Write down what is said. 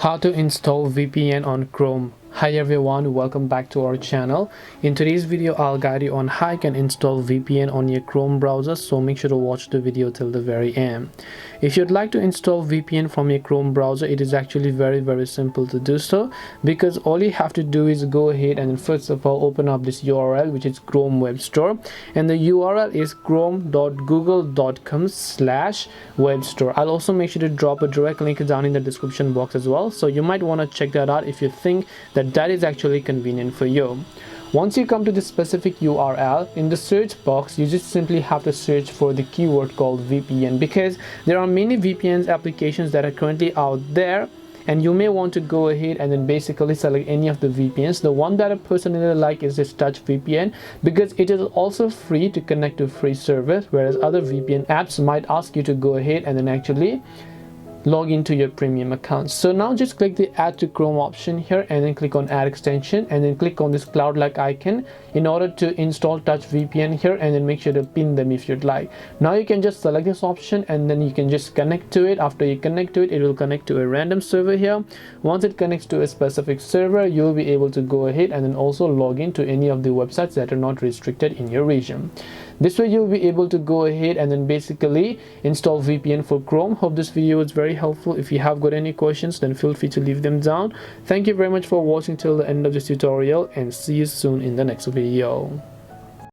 How to install VPN on Chrome. Hi everyone, welcome back to our channel. In today's video I'll guide you on how you can install VPN on your Chrome browser, so make sure to watch the video till the very end. If you'd like to install VPN from your Chrome browser, it is actually very simple to do so, because all you have to do is go ahead and first of all open up this URL, which is Chrome Web Store, and the URL is chrome.google.com/webstore. I'll also make sure to drop a direct link down in the description box as well, so you might want to check that out if you think that is actually convenient for you. Once you come to this specific URL, in the search box you just simply have to search for the keyword called VPN, because there are many VPN applications that are currently out there, and you may want to go ahead and then basically select any of the VPNs. The one that I personally like is this Touch VPN, because it is also free to connect to free service, whereas other VPN apps might ask you to go ahead and then actually log into your premium account. So now just click the add to Chrome option here, and then click on add extension, and then click on this cloud like icon in order to install Touch VPN here, and then make sure to pin them if you'd like. Now you can just select this option and then you can just connect to it. After you connect to it, it will connect to a random server here. Once it connects to a specific server, you'll be able to go ahead and then also log into any of the websites that are not restricted in your region. This way you'll be able to go ahead and then basically install VPN for Chrome. Hope this video was very helpful. If you have got any questions, then feel free to leave them down. Thank you very much for watching till the end of this tutorial, and see you soon in the next video.